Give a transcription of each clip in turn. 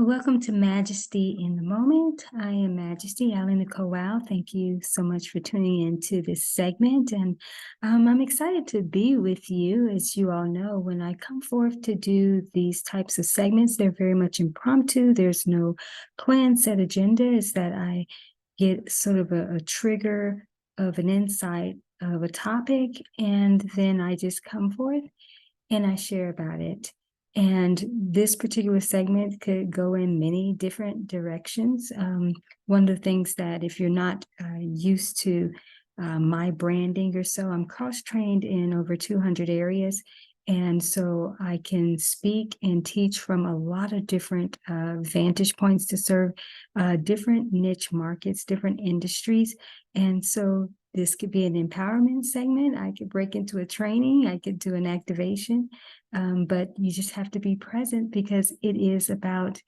Well, welcome to Majesty in the Moment. I am Majesty AliNICOLE WOW. Thank you so much for tuning into this segment. And I'm excited to be with you. As you all know, when I come forth to do these types of segments, they're very much impromptu. There's no plan, set agenda. It's that I get sort of a trigger of an insight of a topic, and then I just come forth and I share about it. And this particular segment could go in many different directions. One of the things that if you're not used to my branding or so, I'm cross-trained in over 200 areas. And so I can speak and teach from a lot of different vantage points to serve different niche markets, different industries. And so this could be an empowerment segment. I could break into a training. I could do an activation. But you just have to be present because it is about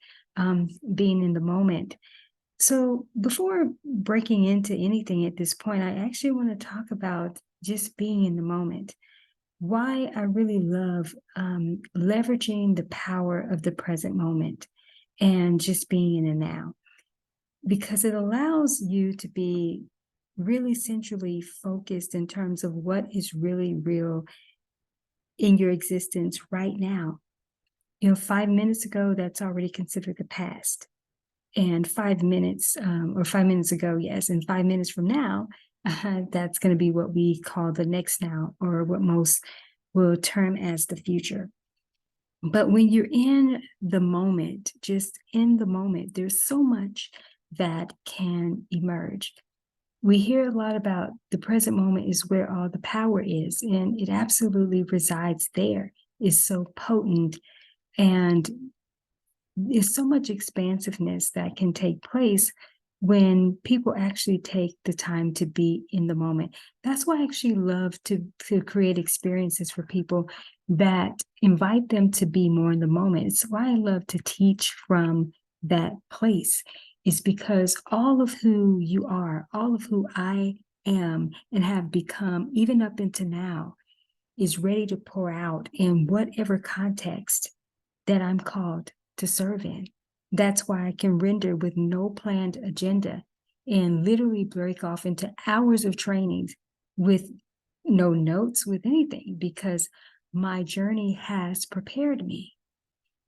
being in the moment. So before breaking into anything at this point, I actually want to talk about just being in the moment. Why I really love leveraging the power of the present moment and just being in the now, because it allows you to be really centrally focused in terms of what is really real in your existence right now. 5 minutes ago, that's already considered the past. And 5 minutes, or 5 minutes ago, yes, and 5 minutes from now, that's going to be what we call the next now, or what most will term as the future. But when you're in the moment, just in the moment, there's so much that can emerge. We hear a lot about the present moment is where all the power is, and it absolutely resides there. It's so potent, and there's so much expansiveness that can take place when people actually take the time to be in the moment. That's why I actually love to create experiences for people that invite them to be more in the moment. It's why I love to teach from that place. Is because all of who you are, all of who I am and have become, even up into now, is ready to pour out in whatever context that I'm called to serve in. That's why I can render with no planned agenda and literally break off into hours of trainings with no notes, with anything, because my journey has prepared me.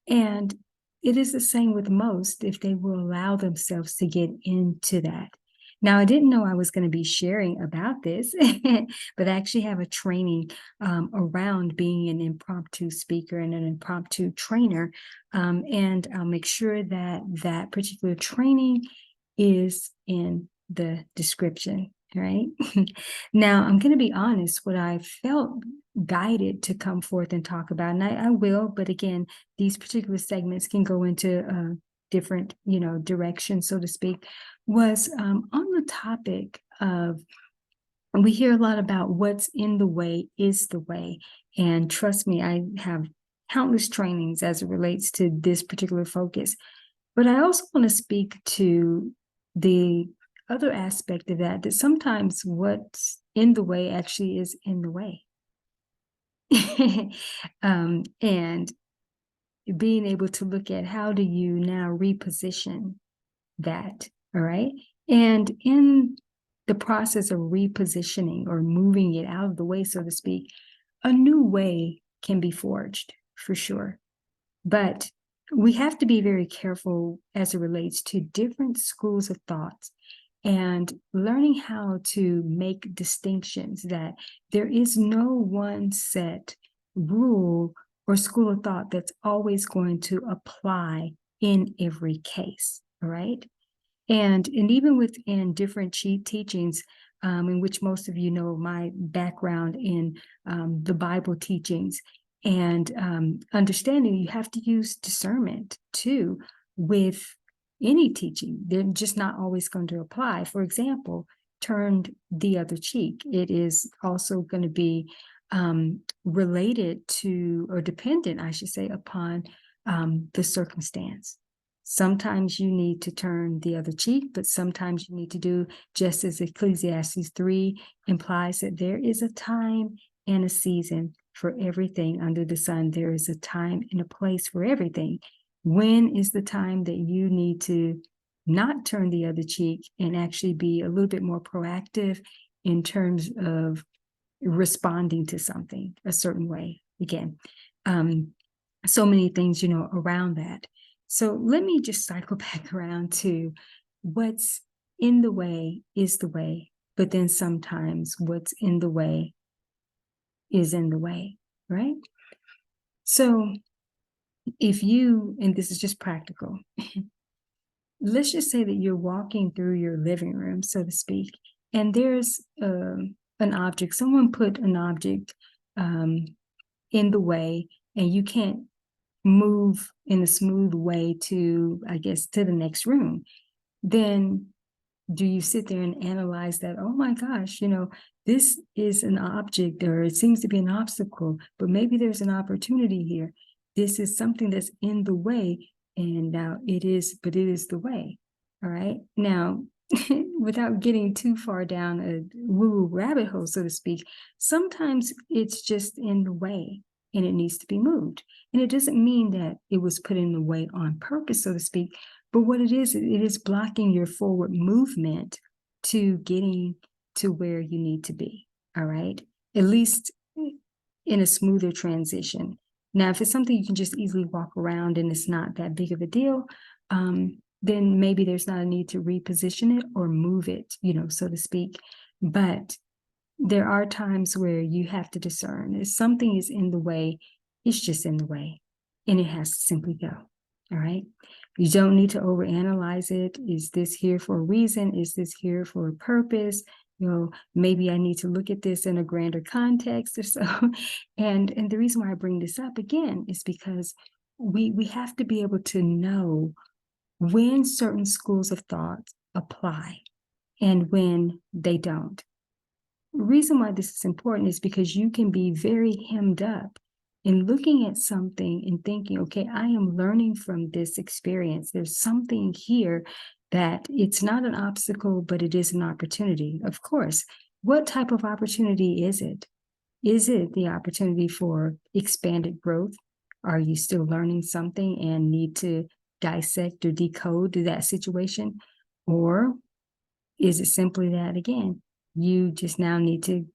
And it is the same with most if they will allow themselves to get into that. Now, I didn't know I was going to be sharing about this, but I actually have a training around being an impromptu speaker and an impromptu trainer. And I'll make sure that that particular training is in the description, right? Now, I'm going to be honest, what I felt guided to come forth and talk about, and I will, but again, these particular segments can go into different, directions, so to speak, was on the topic of, we hear a lot about what's in the way is the way. And trust me, I have countless trainings as it relates to this particular focus. But I also want to speak to the other aspect of that sometimes what's in the way actually is in the way. And being able to look at how do you now reposition that, all right? And in the process of repositioning or moving it out of the way, so to speak, a new way can be forged for sure. But we have to be very careful as it relates to different schools of thought and learning how to make distinctions, that there is no one set rule or school of thought that's always going to apply in every case, all right? And even within different teachings, in which most of you know my background in the Bible teachings, and understanding you have to use discernment too with any teaching. They're just not always going to apply. For example, turned the other cheek. It is also going to be related to, or dependent, I should say, upon the circumstance. Sometimes you need to turn the other cheek, but sometimes you need to do just as Ecclesiastes 3 implies, that there is a time and a season for everything under the sun. There is a time and a place for everything. When is the time that you need to not turn the other cheek and actually be a little bit more proactive in terms of responding to something a certain way? Again, so many things, around that. So let me just cycle back around to what's in the way is the way, but then sometimes what's in the way is in the way, right? So if you, and this is just practical, let's just say that you're walking through your living room, so to speak, and there's an object, someone put an object in the way, and you can't move in a smooth way to, I guess, to the next room. Then do you sit there and analyze that? Oh my gosh, this is an object, or it seems to be an obstacle, but maybe there's an opportunity here. This is something that's in the way, and now it is the way. All right. Now, without getting too far down a woo-woo rabbit hole, so to speak, sometimes it's just in the way and it needs to be moved. And it doesn't mean that it was put in the way on purpose, so to speak, but what it is blocking your forward movement to getting to where you need to be. All right. At least in a smoother transition. Now, if it's something you can just easily walk around and it's not that big of a deal, then maybe there's not a need to reposition it or move it, so to speak. But there are times where you have to discern if something is in the way, it's just in the way, and it has to simply go. All right. You don't need to overanalyze it. Is this here for a reason? Is this here for a purpose? Maybe I need to look at this in a grander context or so. And the reason why I bring this up again is because we have to be able to know when certain schools of thought apply and when they don't. The reason why this is important is because you can be very hemmed up in looking at something and thinking, okay, I am learning from this experience. There's something here that it's not an obstacle, but it is an opportunity. Of course, what type of opportunity is it? Is it the opportunity for expanded growth? Are you still learning something and need to dissect or decode that situation? Or is it simply that, again, you just now need to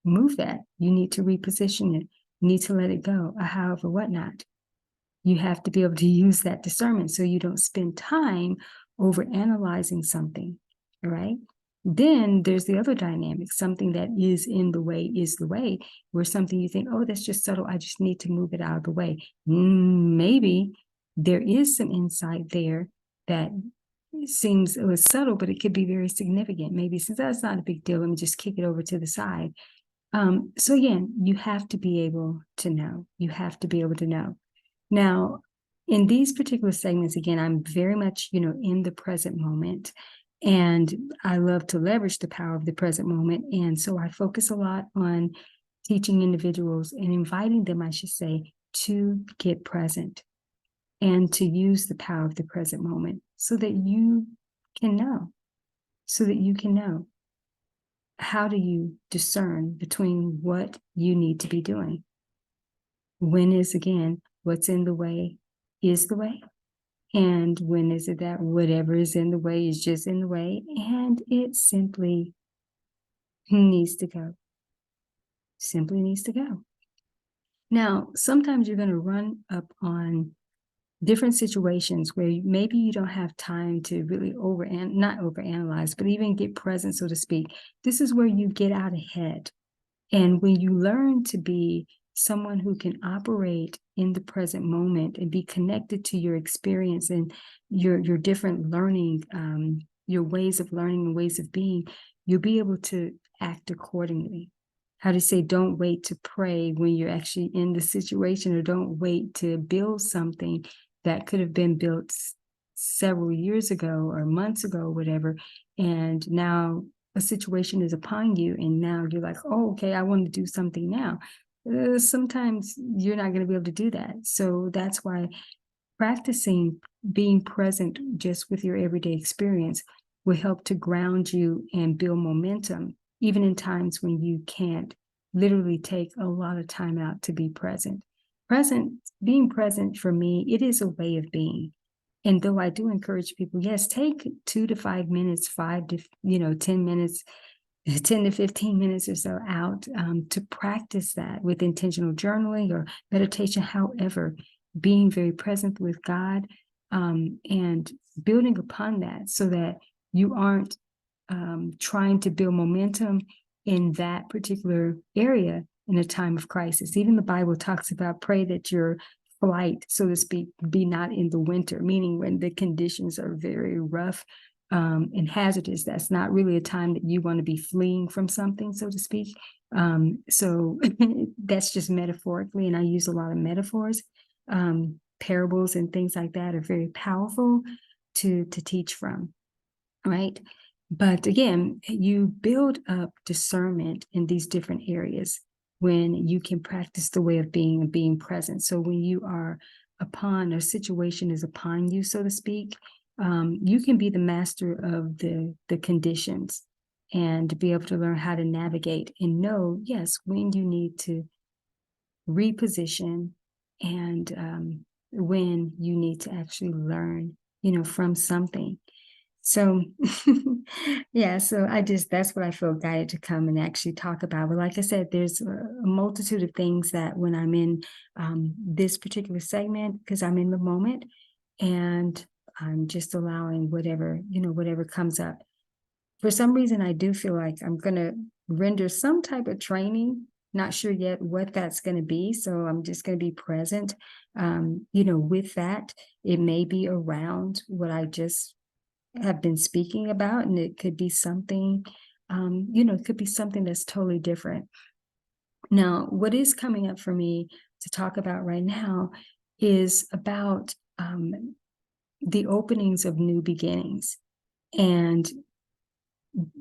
move that. You need to reposition it. You need to let it go, or however, whatnot. You have to be able to use that discernment so you don't spend time over analyzing something, all right? Then there's the other dynamic, something that is in the way is the way, where something you think, oh, that's just subtle, I just need to move it out of the way. Maybe there is some insight there that seems it was subtle, but it could be very significant. Maybe since that's not a big deal, let me just kick it over to the side. So again, you have to be able to know. You have to be able to know. Now, in these particular segments, again, I'm very much, in the present moment, and I love to leverage the power of the present moment. And so I focus a lot on teaching individuals and inviting them, I should say, to get present and to use the power of the present moment so that you can know, How do you discern between what you need to be doing? When is, again, what's in the way is the way? And when is it that whatever is in the way is just in the way and it simply needs to go? Simply needs to go. Now, sometimes you're going to run up on different situations where maybe you don't have time to really not overanalyze, but even get present, so to speak. This is where you get out ahead. And when you learn to be someone who can operate in the present moment and be connected to your experience and your different learning, your ways of learning and ways of being, you'll be able to act accordingly. How to say, don't wait to pray when you're actually in the situation, or don't wait to build something that could have been built several years ago or months ago, or whatever. And now a situation is upon you, and now you're like, oh, okay, I want to do something now. Sometimes you're not going to be able to do that. So that's why practicing being present just with your everyday experience will help to ground you and build momentum, even in times when you can't literally take a lot of time out to be present. being present for me, it is a way of being. And though I do encourage people, yes, take 2 to 5 minutes, 5 to 10 minutes, 10 to 15 minutes or so out to practice that with intentional journaling or meditation. However, being very present with God and building upon that so that you aren't trying to build momentum in that particular area in a time of crisis. Even the Bible talks about pray that your flight, so to speak, be not in the winter, meaning when the conditions are very rough and hazardous. That's not really a time that you want to be fleeing from something, so to speak. So that's just metaphorically, and I use a lot of metaphors. Parables and things like that are very powerful to teach from, right? But again, you build up discernment in these different areas when you can practice the way of being and being present. So when you are upon, a situation is upon you, so to speak, you can be the master of the conditions and be able to learn how to navigate and know, yes, when you need to reposition and when you need to actually learn, from something. So yeah, so that's what I feel guided to come and actually talk about. But like I said, there's a multitude of things that when I'm in this particular segment, because I'm in the moment and I'm just allowing whatever comes up. For some reason, I do feel like I'm going to render some type of training. Not sure yet what that's going to be. So I'm just going to be present, with that. It may be around what I just have been speaking about, and it could be something, it could be something that's totally different. Now, what is coming up for me to talk about right now is about the openings of new beginnings and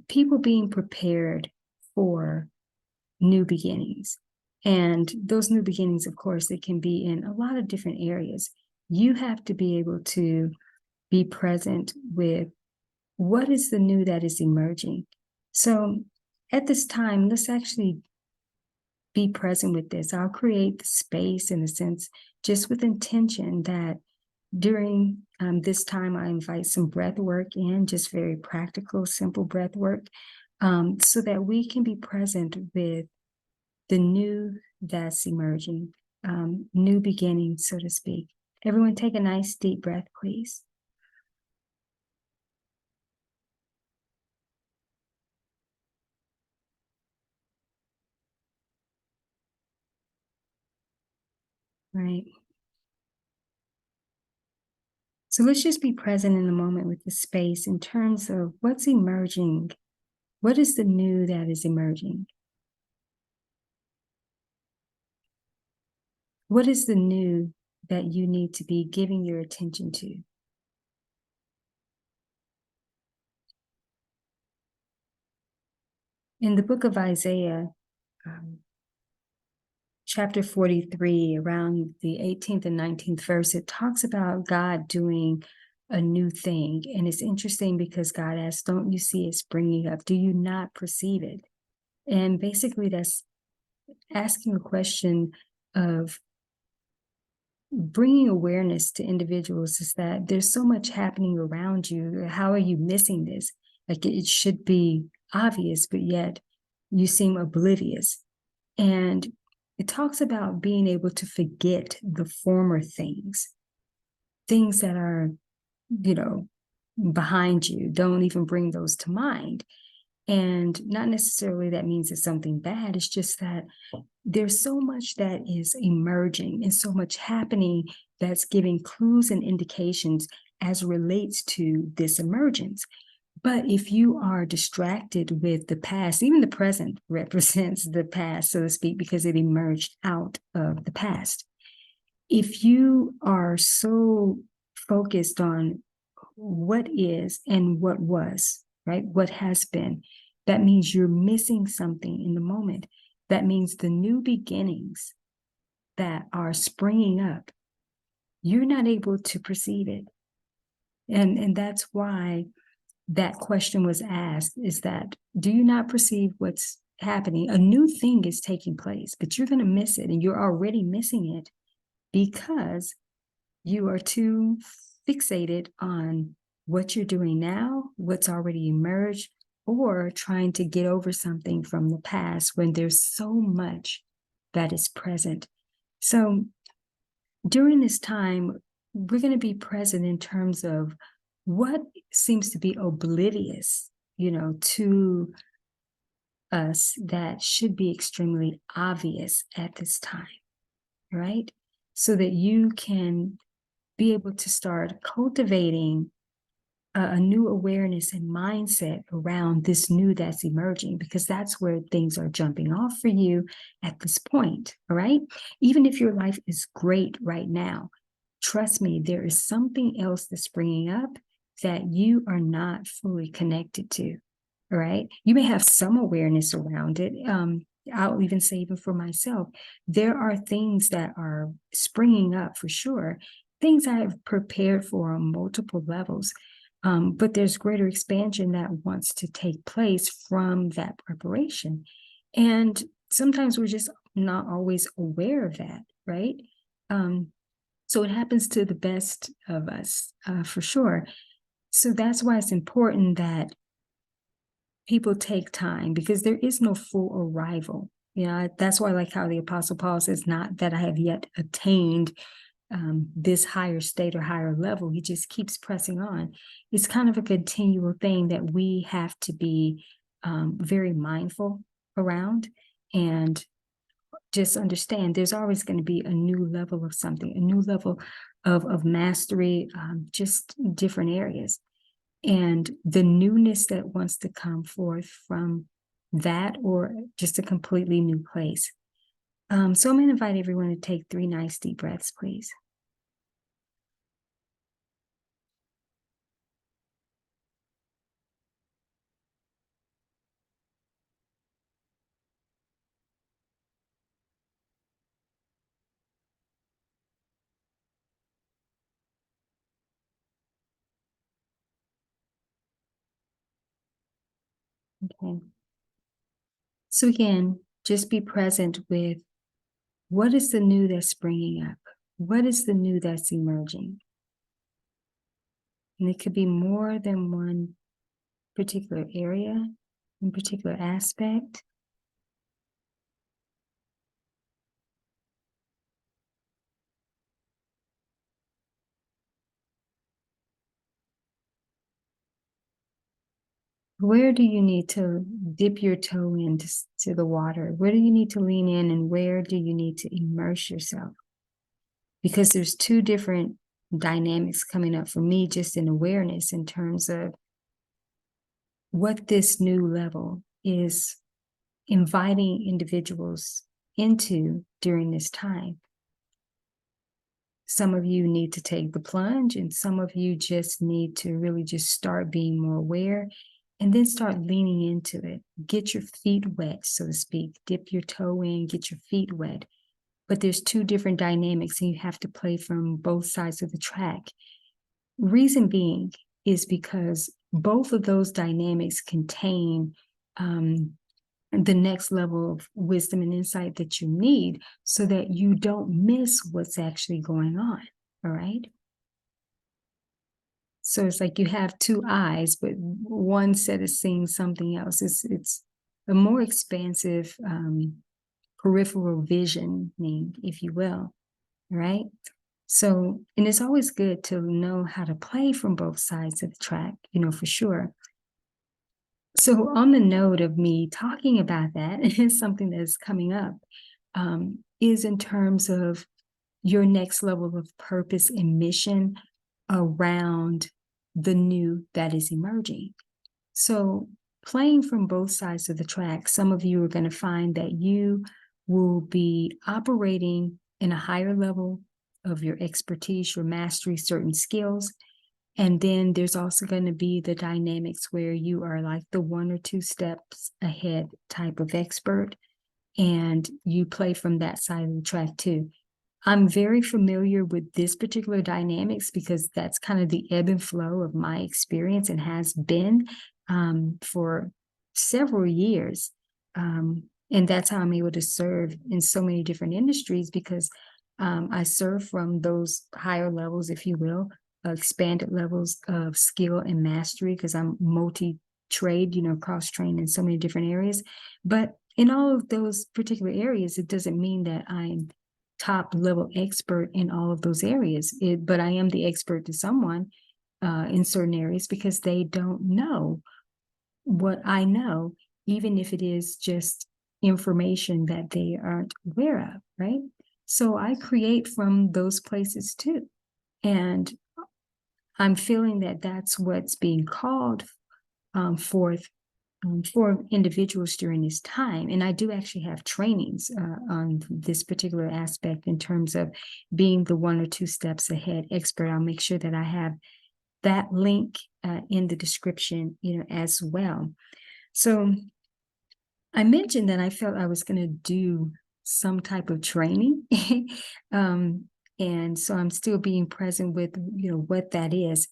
people being prepared for new beginnings. And those new beginnings, of course, they can be in a lot of different areas. You have to be able to be present with what is the new that is emerging. So at this time, let's actually be present with this. I'll create the space in a sense, just with intention that during this time, I invite some breath work in, just very practical, simple breath work, so that we can be present with the new that's emerging, new beginning, so to speak. Everyone take a nice deep breath, please. Right. So let's just be present in the moment with the space in terms of what's emerging. What is the new that is emerging? What is the new that you need to be giving your attention to? In the book of Isaiah, chapter 43, around the 18th and 19th verse, it talks about God doing a new thing. And it's interesting because God asks, don't you see it springing up? Do you not perceive it? And basically that's asking a question of bringing awareness to individuals, is that there's so much happening around you. How are you missing this? Like it should be obvious, but yet you seem oblivious. And it talks about being able to forget the former things that are, behind you. Don't even bring those to mind. And not necessarily that means it's something bad. It's just that there's so much that is emerging and so much happening that's giving clues and indications as relates to this emergence. But if you are distracted with the past, even the present represents the past, so to speak, because it emerged out of the past. If you are so focused on what is and what was, right? What has been, that means you're missing something in the moment. That means the new beginnings that are springing up, you're not able to perceive it. And that's why that question was asked, is that, do you not perceive what's happening? A new thing is taking place, but you're going to miss it, and you're already missing it because you are too fixated on what you're doing now, what's already emerged, or trying to get over something from the past when there's so much that is present. So during this time, we're going to be present in terms of what seems to be oblivious, to us that should be extremely obvious at this time, right? So that you can be able to start cultivating a new awareness and mindset around this new that's emerging, because that's where things are jumping off for you at this point, all right? Even if your life is great right now, trust me, there is something else that's springing up that you are not fully connected to, all right? You may have some awareness around it. I'll even say, even for myself, there are things that are springing up for sure, things I have prepared for on multiple levels. But there's greater expansion that wants to take place from that preparation. And sometimes we're just not always aware of that, right? So it happens to the best of us, for sure. So that's why it's important that people take time, because there is no full arrival. That's why I like how the Apostle Paul says, not that I have yet attained this higher state or higher level. He just keeps pressing on. It's kind of a continual thing that we have to be very mindful around, and just understand there's always going to be a new level of something, a new level of mastery, just different areas. And the newness that wants to come forth from that, or just a completely new place. So I'm going to invite everyone to take 3 nice deep breaths, please. Okay. So again, just be present with what is the new that's springing up? What is the new that's emerging? And it could be more than one particular area, one particular aspect. Where do you need to dip your toe into the water? Where do you need to lean in, and where do you need to immerse yourself? Because there's 2 different dynamics coming up for me, just in awareness, in terms of what this new level is inviting individuals into during this time. Some of you need to take the plunge, and some of you just need to really just start being more aware, and then start leaning into it. Get your feet wet, so to speak. Dip your toe in, get your feet wet. But there's 2 different dynamics, and you have to play from both sides of the track. Reason being is because both of those dynamics contain the next level of wisdom and insight that you need, so that you don't miss what's actually going on, all right? So it's like you have 2 eyes, but one set is seeing something else. It's a more expansive peripheral visioning, if you will, right? So, and it's always good to know how to play from both sides of the track, for sure. So on the note of me talking about that, is something that's coming up, is in terms of your next level of purpose and mission around the new that is emerging. So playing from both sides of the track, some of you are going to find that you will be operating in a higher level of your expertise, your mastery, certain skills. And then there's also going to be the dynamics where you are like the 1 or 2 steps ahead type of expert, and you play from that side of the track too. I'm very familiar with this particular dynamics, because that's kind of the ebb and flow of my experience, and has been for several years. And that's how I'm able to serve in so many different industries, because I serve from those higher levels, if you will, expanded levels of skill and mastery, because I'm multi-trade, cross-trained in so many different areas. But in all of those particular areas, it doesn't mean that I'm top level expert in all of those areas. But I am the expert to someone in certain areas, because they don't know what I know, even if it is just information that they aren't aware of, right? So I create from those places too. And I'm feeling that that's what's being called forth for individuals during this time. And I do actually have trainings on this particular aspect in terms of being the 1 or 2 steps ahead expert. I'll make sure that I have that link in the description, as well. So I mentioned that I felt I was going to do some type of training. And so I'm still being present with, what that is.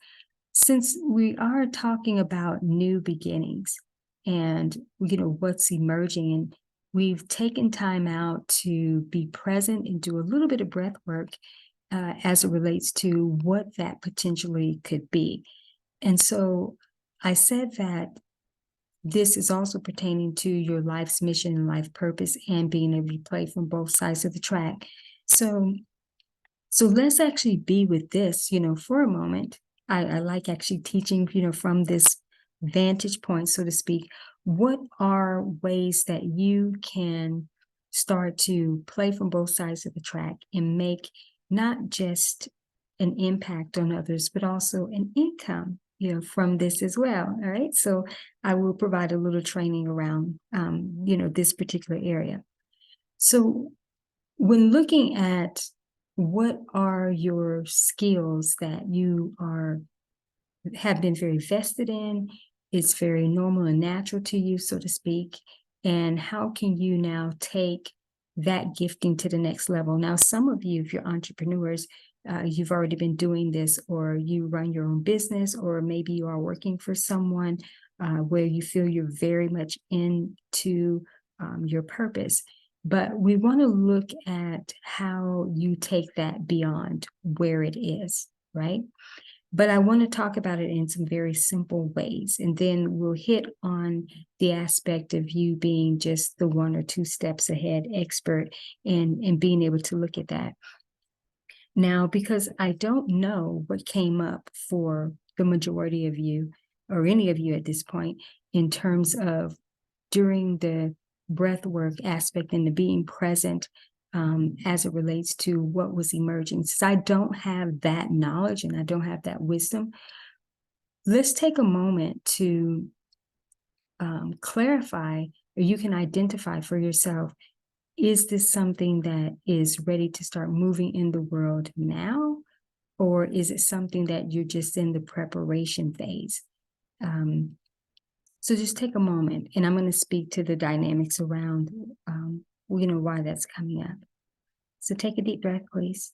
Since we are talking about new beginnings and, what's emerging, and we've taken time out to be present and do a little bit of breath work as it relates to what that potentially could be. And so I said that this is also pertaining to your life's mission and life purpose, and being able to play from both sides of the track. So let's actually be with this, for a moment. I like actually teaching, from this vantage point, so to speak. What are ways that you can start to play from both sides of the track and make not just an impact on others, but also an income, from this as well? All right. So I will provide a little training around, this particular area. So when looking at what are your skills that you have been very vested in, it's very normal and natural to you, so to speak, and how can you now take that gifting to the next level? Now, some of you, if you're entrepreneurs, you've already been doing this, or you run your own business, or maybe you are working for someone where you feel you're very much into your purpose. But we want to look at how you take that beyond where it is, right? But I want to talk about it in some very simple ways. And then we'll hit on the aspect of you being just the 1 or 2 steps ahead expert, and being able to look at that. Now, because I don't know what came up for the majority of you, or any of you at this point, in terms of during the breath work aspect and the being present as it relates to what was emerging. Since I don't have that knowledge and I don't have that wisdom, let's take a moment to clarify, or you can identify for yourself, is this something that is ready to start moving in the world now? Or is it something that you're just in the preparation phase? So just take a moment, and I'm going to speak to the dynamics around, why that's coming up. So take a deep breath, please.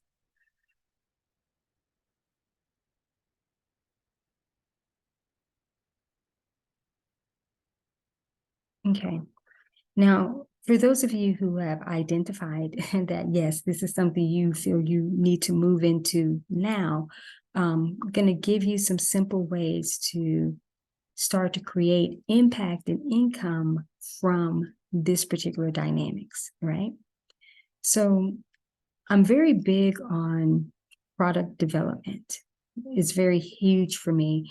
Okay. Now, for those of you who have identified that, yes, this is something you feel you need to move into now, I'm going to give you some simple ways to start to create impact and income from this particular dynamics, right? So I'm very big on product development. It's very huge for me,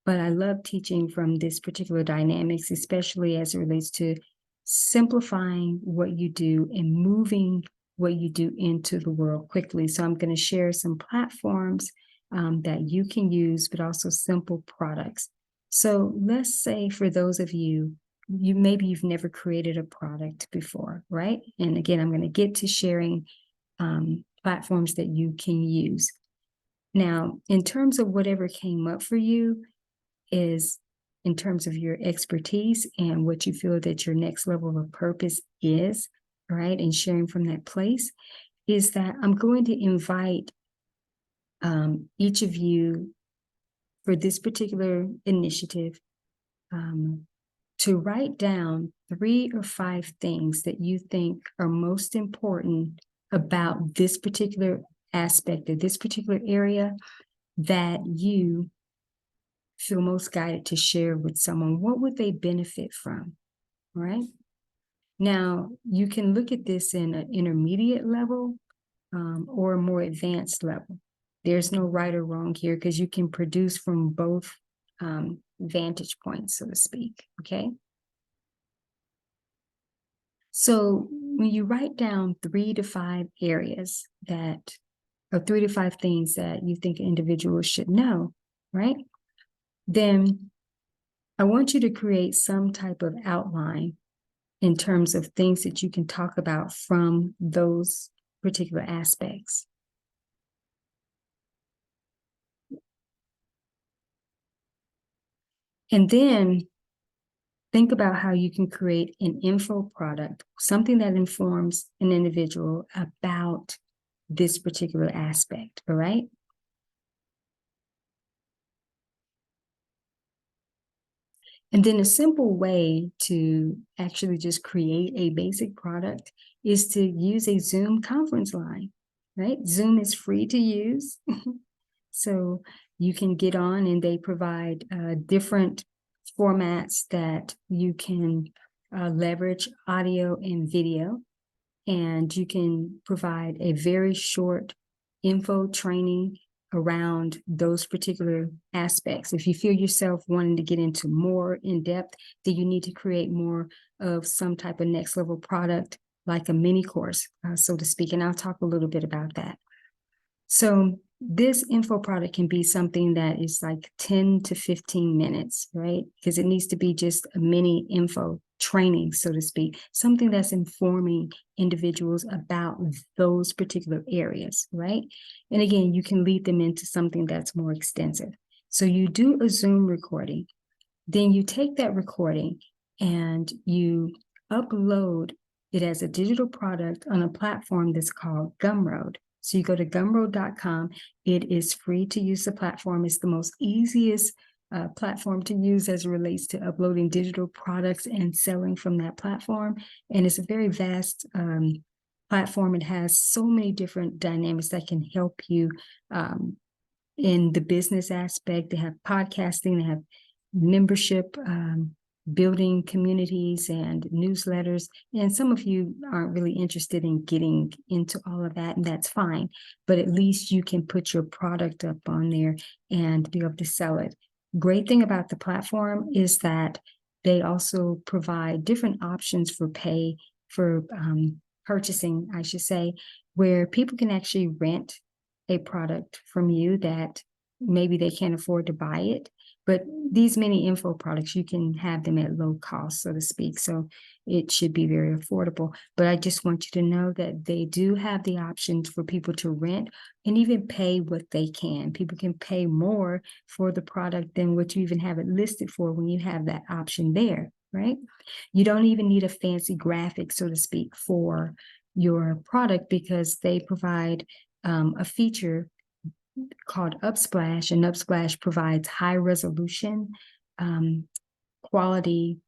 but I love teaching from this particular dynamics, especially as it relates to simplifying what you do and moving what you do into the world quickly. So I'm going to share some platforms that you can use, but also simple products. So let's say for those of you, maybe you've never created a product before, right? And again, I'm going to get to sharing platforms that you can use. Now, in terms of whatever came up for you, is in terms of your expertise and what you feel that your next level of purpose is, right? And sharing from that place, is that I'm going to invite each of you for this particular initiative to write down 3 or 5 things that you think are most important about this particular aspect of this particular area that you feel most guided to share with someone? What would they benefit from? Right? Now, you can look at this in an intermediate level or a more advanced level. There's no right or wrong here because you can produce from both vantage points, so to speak, okay? So when you write down 3 to 5 areas that, or 3 to 5 things that you think individuals should know, right? Then I want you to create some type of outline in terms of things that you can talk about from those particular aspects. And then think about how you can create an info product, something that informs an individual about this particular aspect, all right? And then a simple way to actually just create a basic product is to use a Zoom conference line, right? Zoom is free to use. So you can get on and they provide different formats that you can leverage audio and video. And you can provide a very short info training around those particular aspects. If you feel yourself wanting to get into more in depth, then you need to create more of some type of next level product, like a mini course, so to speak. And I'll talk a little bit about that. So this info product can be something that is like 10 to 15 minutes, right? Because it needs to be just a mini info training, so to speak, something that's informing individuals about those particular areas, right? And again, you can lead them into something that's more extensive. So you do a Zoom recording, then you take that recording and you upload it as a digital product on a platform that's called Gumroad. So you go to gumroad.com. It is free to use the platform. It's the most easiest platform to use as it relates to uploading digital products and selling from that platform. And it's a very vast platform. It has so many different dynamics that can help you in the business aspect. They have podcasting, they have membership, building communities and newsletters. And some of you aren't really interested in getting into all of that, and that's fine. But at least you can put your product up on there and be able to sell it. Great thing about the platform is that they also provide different options for purchasing, I should say, where people can actually rent a product from you that maybe they can't afford to buy it. But these mini info products, you can have them at low cost, so to speak. So it should be very affordable. But I just want you to know that they do have the options for people to rent and even pay what they can. People can pay more for the product than what you even have it listed for when you have that option there, right? You don't even need a fancy graphic, so to speak, for your product because they provide a feature called Upsplash, and Upsplash provides high resolution quality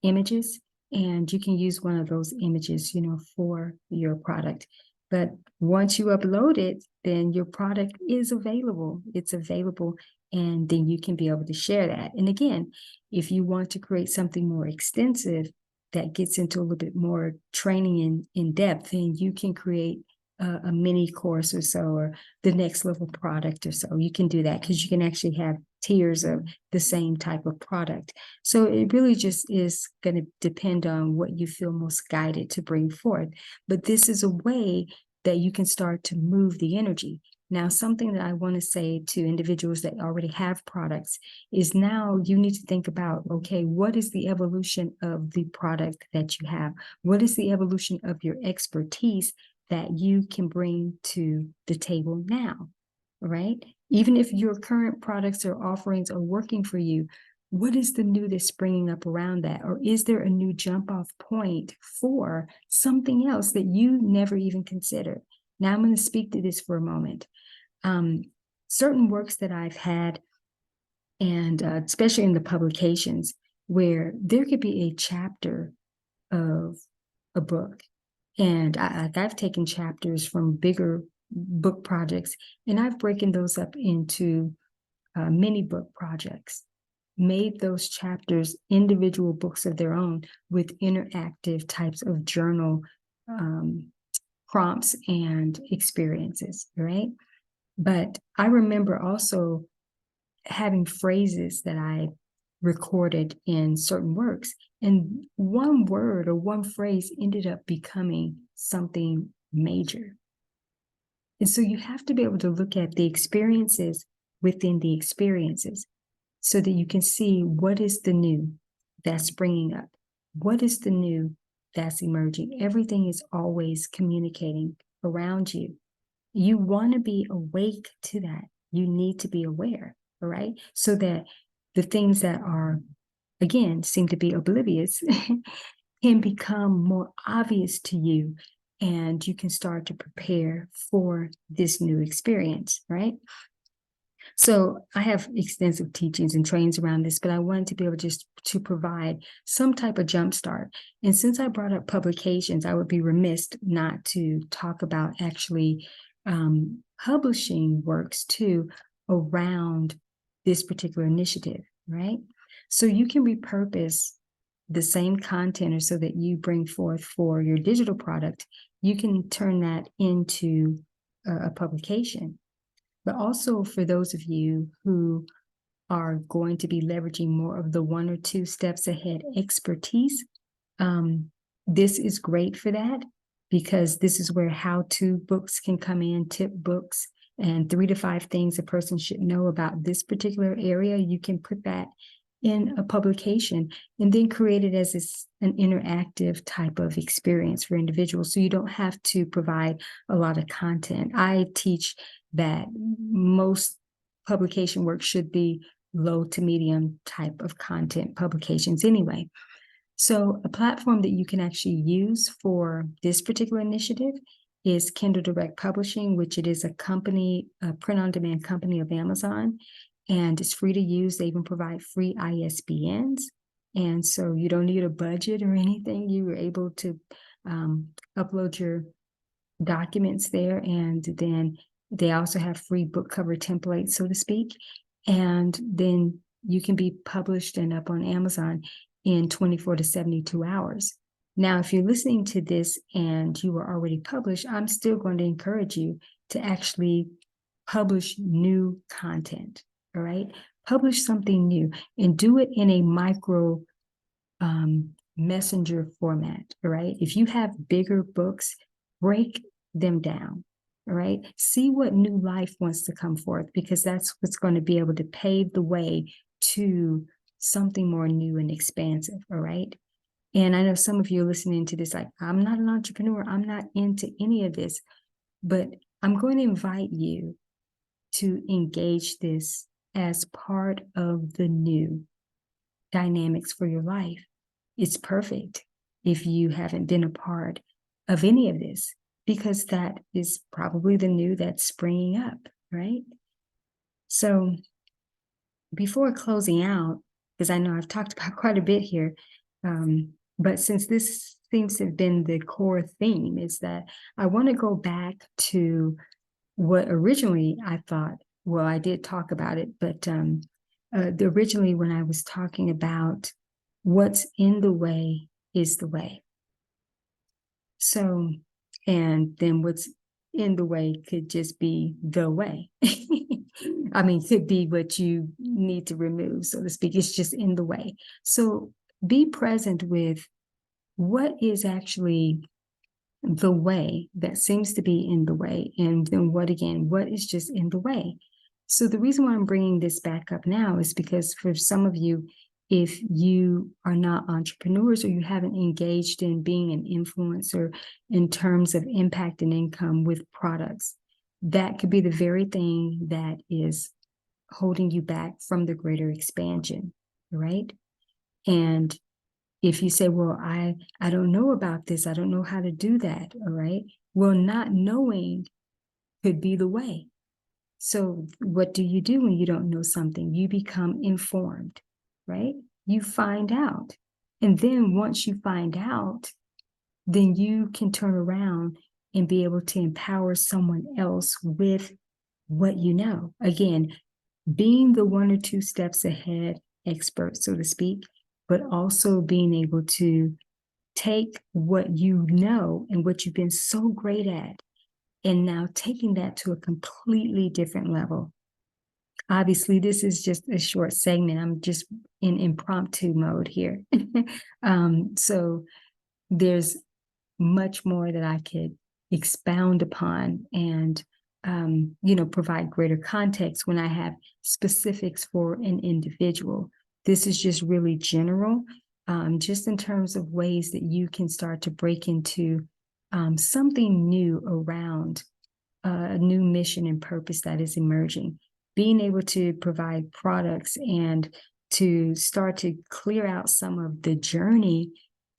images, and you can use one of those images, for your product. But once you upload it, then your product is available. It's available, and then you can be able to share that. And again, if you want to create something more extensive that gets into a little bit more training in depth, then you can create a mini course or so, or the next level product or so. You can do that because you can actually have tiers of the same type of product. So it really just is going to depend on what you feel most guided to bring forth. But this is a way that you can start to move the energy. Now, something that I want to say to individuals that already have products is now you need to think about, okay, what is the evolution of the product that you have? What is the evolution of your expertise that you can bring to the table now, right? Even if your current products or offerings are working for you, what is the new that's springing up around that? Or is there a new jump off point for something else that you never even considered? Now I'm going to speak to this for a moment. Certain works that I've had, and especially in the publications, where there could be a chapter of a book, And I've taken chapters from bigger book projects, and I've broken those up into mini book projects, made those chapters individual books of their own with interactive types of journal prompts and experiences, right? But I remember also having phrases that I recorded in certain works, and one word or one phrase ended up becoming something major. And so you have to be able to look at the experiences within the experiences so that you can see what is the new that's springing up. What is the new that's emerging? Everything is always communicating around you. You want to be awake to that. You need to be aware, all right? So that the things that are, again, seem to be oblivious can become more obvious to you, and you can start to prepare for this new experience, right? So I have extensive teachings and trainings around this, but I wanted to be able just to provide some type of jumpstart. And since I brought up publications, I would be remiss not to talk about actually publishing works too around this particular initiative, right? So you can repurpose the same content, or so that you bring forth for your digital product, you can turn that into a publication. But also for those of you who are going to be leveraging more of the 1 or 2 steps ahead expertise, this is great for that, because this is where how-to books can come in, tip books, and 3 to 5 things a person should know about this particular area. You can put that in a publication and then create it as an interactive type of experience for individuals. So you don't have to provide a lot of content. I teach that most publication work should be low to medium type of content publications anyway. So a platform that you can actually use for this particular initiative is Kindle Direct Publishing, which it is a company, a print-on-demand company of Amazon, and it's free to use. They even provide free ISBNs, and so you don't need a budget or anything. You are able to upload your documents there, and then they also have free book cover templates, so to speak, and then you can be published and up on Amazon in 24 to 72 hours. Now, if you're listening to this and you are already published, I'm still going to encourage you to actually publish new content, all right? Publish something new and do it in a micro messenger format, all right? If you have bigger books, break them down, all right? See what new life wants to come forth, because that's what's going to be able to pave the way to something more new and expansive, all right? And I know some of you are listening to this like, I'm not an entrepreneur, I'm not into any of this, but I'm going to invite you to engage this as part of the new dynamics for your life. It's perfect if you haven't been a part of any of this, because that is probably the new that's springing up, right? So before closing out, because I know I've talked about quite a bit here, but since this seems to have been the core theme, is that I want to go back to what originally I thought, well, I did talk about it, but originally when I was talking about what's in the way is the way. So, and then what's in the way could just be the way. I mean, could be what you need to remove, so to speak. It's just in the way. So be present with what is actually the way that seems to be in the way, and then what is just in the way. So the reason why I'm bringing this back up now is because for some of you, if you are not entrepreneurs or you haven't engaged in being an influencer in terms of impact and income with products, that could be the very thing that is holding you back from the greater expansion, right? And if you say, well, I don't know about this, I don't know how to do that, all right? Well, not knowing could be the way. So what do you do when you don't know something? You become informed, right? You find out. And then once you find out, then you can turn around and be able to empower someone else with what you know. Again, being the 1 or 2 steps ahead expert, so to speak, but also being able to take what you know and what you've been so great at, and now taking that to a completely different level. Obviously, this is just a short segment. I'm just in impromptu mode here. So there's much more that I could expound upon and provide greater context when I have specifics for an individual. This is just really general, just in terms of ways that you can start to break into something new around a new mission and purpose that is emerging. Being able to provide products and to start to clear out some of the journey,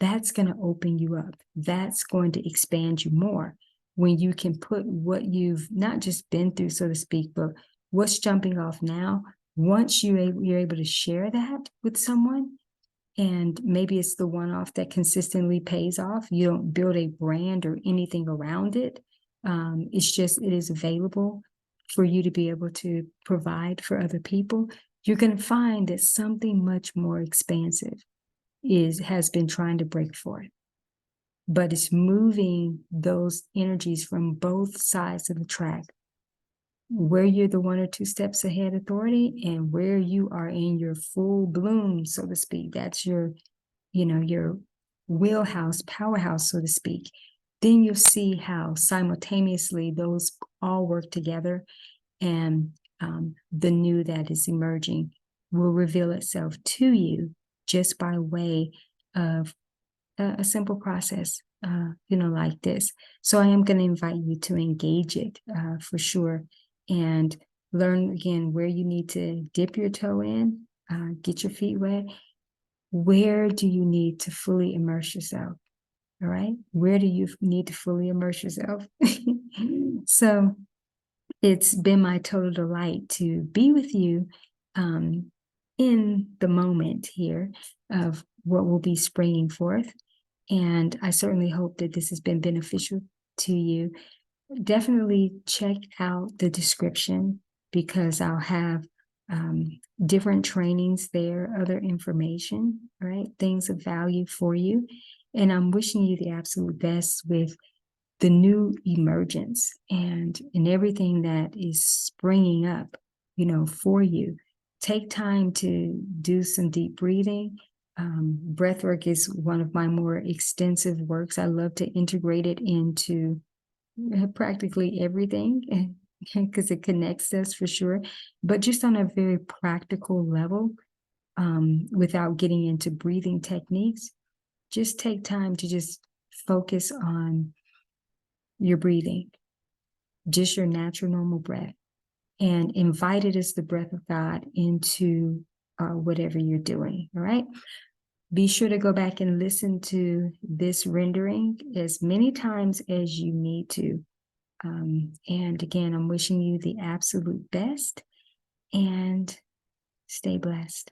that's going to open you up. That's going to expand you more when you can put what you've not just been through, so to speak, but what's jumping off now. Once you're able to share that with someone, and maybe it's the one-off that consistently pays off. You don't build a brand or anything around it. It's just, it is available for you to be able to provide for other people. You're going to find that something much more expansive has been trying to break forth. But it's moving those energies from both sides of the track, where you're the 1 or 2 steps ahead authority and where you are in your full bloom, so to speak. That's your wheelhouse, powerhouse, so to speak. Then you'll see how simultaneously those all work together, and the new that is emerging will reveal itself to you just by way of a simple process, like this. So I am going to invite you to engage it for sure, and learn again where you need to dip your toe in, get your feet wet. Where do you need to fully immerse yourself? All right. Where do you need to fully immerse yourself? So it's been my total delight to be with you in the moment here of what will be springing forth. And I certainly hope that this has been beneficial to you. Definitely check out the description, because I'll have different trainings there, other information, right? Things of value for you. And I'm wishing you the absolute best with the new emergence and everything that is springing up, for you. Take time to do some deep breathing. Breath work is one of my more extensive works. I love to integrate it into practically everything because it connects us for sure, but just on a very practical level, without getting into breathing techniques. Just take time to just focus on your breathing, just your natural normal breath, and invite it as the breath of God into whatever you're doing. All right. Be sure to go back and listen to this rendering as many times as you need to. And again, I'm wishing you the absolute best, and stay blessed.